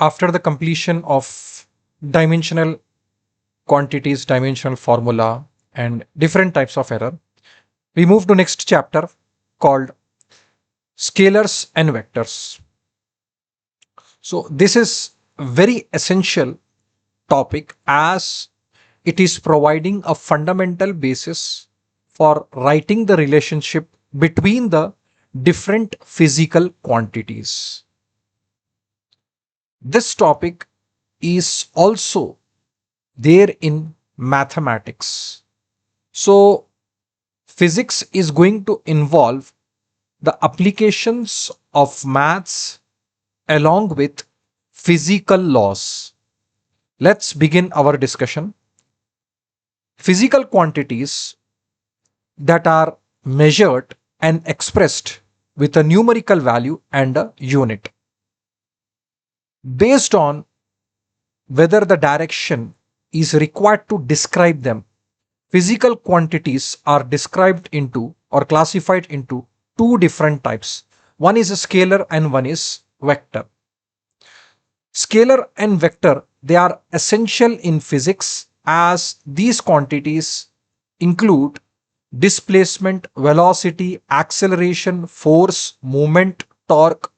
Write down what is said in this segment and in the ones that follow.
After the completion of dimensional quantities, dimensional formula, and different types of error, we move to next chapter called scalars and vectors. So this is a very essential topic as it is providing a fundamental basis for writing the relationship between the different physical quantities. This topic is also there in mathematics. So, physics is going to involve the applications of maths along with physical laws. Let's begin our discussion. Physical quantities that are measured and expressed with a numerical value and a unit. Based on whether the direction is required to describe them, physical quantities are described into or classified into two different types. One is a scalar and one is vector. Scalar and vector, they are essential in physics as these quantities include displacement, velocity, acceleration, force, moment, torque.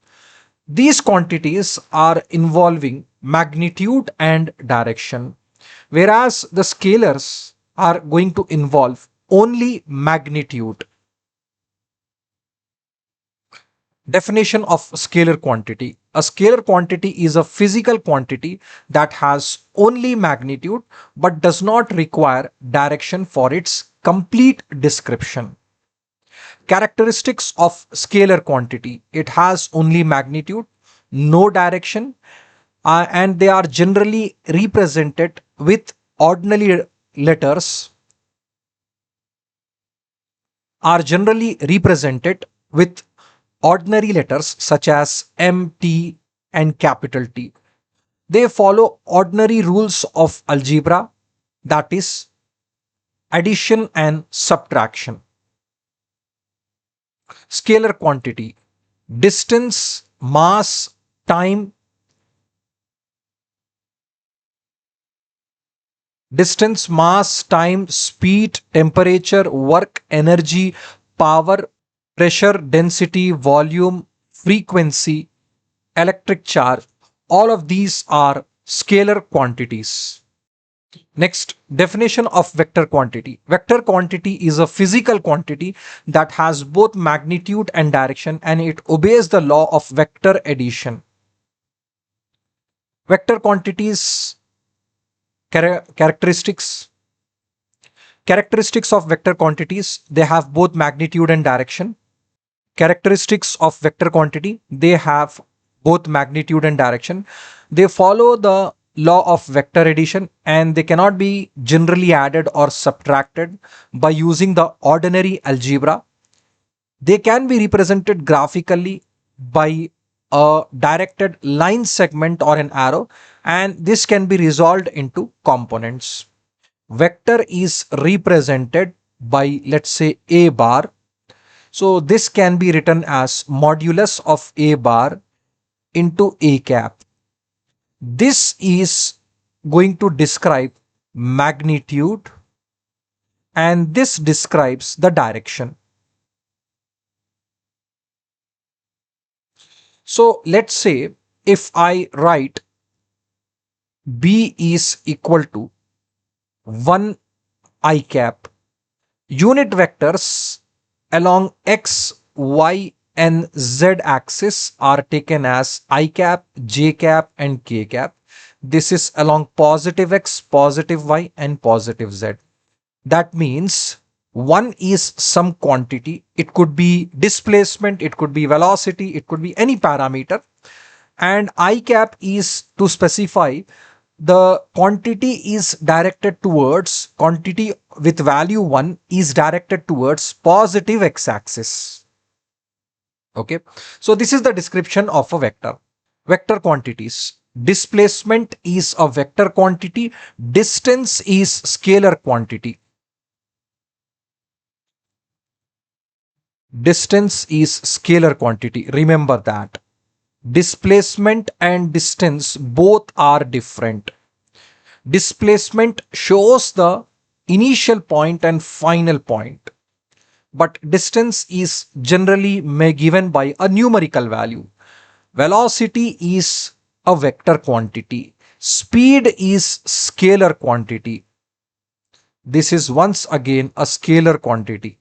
These quantities are involving magnitude and direction, whereas the scalars are going to involve only magnitude. Definition of scalar quantity. A scalar quantity is a physical quantity that has only magnitude but does not require direction for its complete description. Characteristics of scalar quantity. It has only magnitude, no direction, and they are generally represented with ordinary letters are generally represented with ordinary letters such as M, T, and capital T. They follow ordinary rules of algebra, that is, addition and subtraction. Scalar quantity, distance, mass, time, speed, temperature, work, energy, power, pressure, density, volume, frequency, electric charge. All of these are scalar quantities. Next, definition of vector quantity. Vector quantity is a physical quantity that has both magnitude and direction, and it obeys the law of vector addition. Vector quantities characteristics. Characteristics of vector quantities, they have both magnitude and direction. Characteristics of vector quantity, they have both magnitude and direction. They follow the law of vector addition and they cannot be generally added or subtracted by using the ordinary algebra. They can be represented graphically by a directed line segment or an arrow, and this can be resolved into components. Vector is represented by, let's say, a bar. So this can be written as modulus of a bar into a cap. This is going to describe magnitude and this describes the direction. So let's say if I write B is equal to 1 I cap, unit vectors along x, y, and z axis are taken as I cap, j cap, and k cap. This is along positive x, positive y, and positive z. That means 1 is some quantity. It could be displacement, it could be velocity, it could be any parameter. And I cap is to specify the quantity is directed towards, quantity with value 1 is directed towards positive x-axis. Okay, so this is the description of a vector. Vector quantities. Displacement is a vector quantity. Distance is scalar quantity. Distance is scalar quantity. Remember that. Displacement and distance both are different. Displacement shows the initial point and final point, but distance is generally given by a numerical value. Velocity is a vector quantity. Speed is scalar quantity. This is once again a scalar quantity.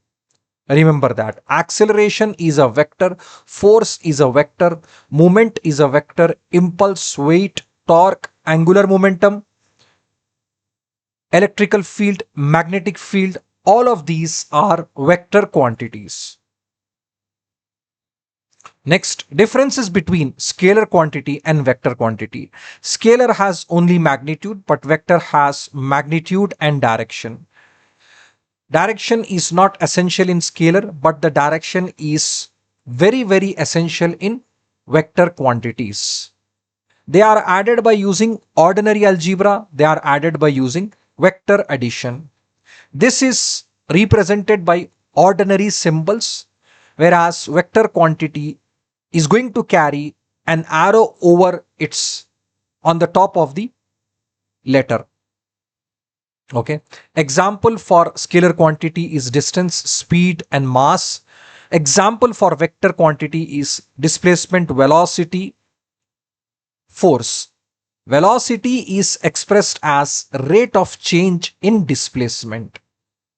Remember that. Acceleration is a vector, force is a vector, moment is a vector, impulse, weight, torque, angular momentum, electrical field, magnetic field, all of these are vector quantities. Next, differences between scalar quantity and vector quantity. Scalar has only magnitude, but vector has magnitude and direction. Direction is not essential in scalar, but the direction is very essential in vector quantities. They are added by using ordinary algebra. They are added by using vector addition. This is represented by ordinary symbols, whereas vector quantity is going to carry an arrow over its on the top of the letter. Okay. Example for scalar quantity is distance, speed, and mass. Example for vector quantity is displacement, velocity, force. Velocity is expressed as rate of change in displacement.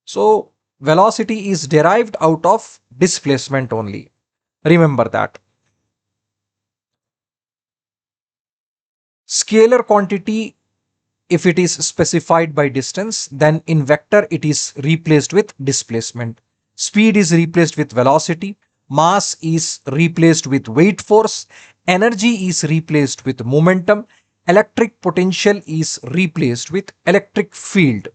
So, velocity is derived out of displacement only. Remember that. Scalar quantity, if it is specified by distance, then in vector it is replaced with displacement. Speed is replaced with velocity. Mass is replaced with weight force. Energy is replaced with momentum. Electric potential is replaced with electric field.